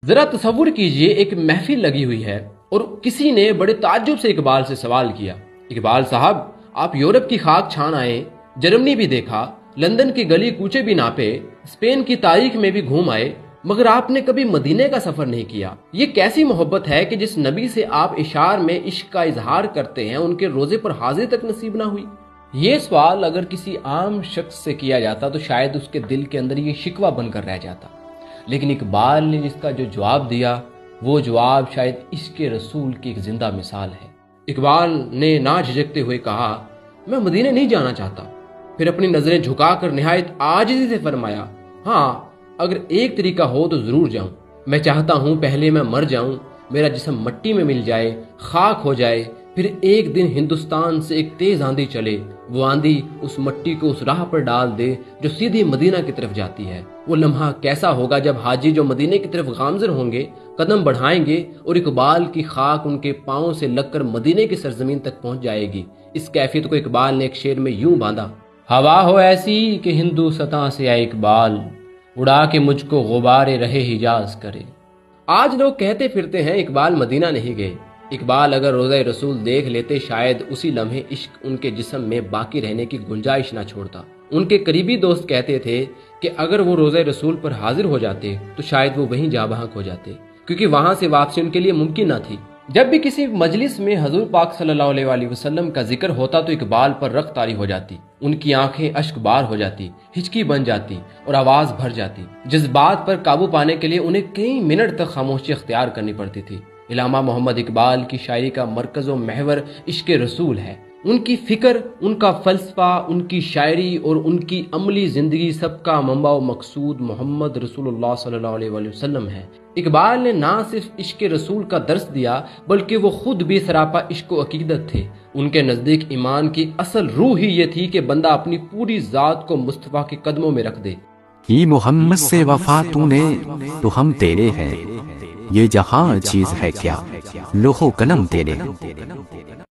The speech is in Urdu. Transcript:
ذرا تصور کیجئے ایک محفل لگی ہوئی ہے اور کسی نے بڑے تعجب سے اقبال سے سوال کیا، اقبال صاحب آپ یورپ کی خاک چھان آئے، جرمنی بھی دیکھا، لندن کی گلی کوچے بھی ناپے، اسپین کی تاریخ میں بھی گھوم آئے، مگر آپ نے کبھی مدینے کا سفر نہیں کیا۔ یہ کیسی محبت ہے کہ جس نبی سے آپ اشعار میں عشق کا اظہار کرتے ہیں ان کے روزے پر حاضر تک نصیب نہ ہوئی؟ یہ سوال اگر کسی عام شخص سے کیا جاتا تو شاید اس کے دل کے اندر یہ شکوہ بن کر رہ جاتا، لیکن اقبال نے جس کا جو جواب دیا وہ جواب شاید عشق رسول کی ایک زندہ مثال ہے۔ اقبال نے نہ جھجکتے ہوئے کہا، میں مدینے نہیں جانا چاہتا، پھر اپنی نظریں جھکا کر نہایت عاجزی سے فرمایا، ہاں اگر ایک طریقہ ہو تو ضرور جاؤں، میں چاہتا ہوں پہلے میں مر جاؤں، میرا جسم مٹی میں مل جائے، خاک ہو جائے، پھر ایک دن ہندوستان سے ایک تیز آندھی چلے، وہ آندھی اس مٹی کو اس راہ پر ڈال دے جو سیدھی مدینہ کی طرف جاتی ہے۔ وہ لمحہ کیسا ہوگا جب حاجی جو مدینے کی طرف گامزن ہوں گے قدم بڑھائیں گے اور اقبال کی خاک ان کے پاؤں سے لگ کر مدینے کی سرزمین تک پہنچ جائے گی۔ اس کیفیت کو اقبال نے ایک شعر میں یوں باندھا، ہوا ہو ایسی کہ ہندوستاں سے آئے اقبال، اڑا کے مجھ کو غبار رہے حجاز کرے۔ آج لوگ کہتے پھرتے ہیں اقبال مدینہ نہیں گئے۔ اقبال اگر روضہ رسول دیکھ لیتے شاید اسی لمحے عشق ان کے جسم میں باقی رہنے کی گنجائش نہ چھوڑتا۔ ان کے قریبی دوست کہتے تھے کہ اگر وہ روضہ رسول پر حاضر ہو جاتے تو شاید وہ وہیں جاں بحق ہو جاتے، کیونکہ وہاں سے واپسی ان کے لیے ممکن نہ تھی۔ جب بھی کسی مجلس میں حضور پاک صلی اللہ علیہ وآلہ وسلم کا ذکر ہوتا تو اقبال پر رخ طاری ہو جاتی، ان کی آنکھیں اشک بار ہو جاتی، ہچکی بن جاتی اور آواز بھر جاتی۔ جذبات پر قابو پانے کے لیے انہیں کئی منٹ تک خاموشی اختیار کرنی پڑتی تھی۔ علامہ محمد اقبال کی شاعری کا مرکز و محور عشق رسول ہے۔ ان کی فکر، ان کا فلسفہ، ان کی شاعری اور ان کی عملی زندگی سب کا منبع و مقصود محمد رسول اللہ صلی اللہ علیہ وآلہ وسلم ہے۔ اقبال نے نہ صرف عشق رسول کا درس دیا بلکہ وہ خود بھی سراپا عشق و عقیدت تھے۔ ان کے نزدیک ایمان کی اصل روح ہی یہ تھی کہ بندہ اپنی پوری ذات کو مصطفیٰ کے قدموں میں رکھ دے۔ ہی محمد سے وفا تو نے تو ہم تیرے ہیں، یہ جہاں چیز ہے کیا، لوح و قلم تیرے ہیں۔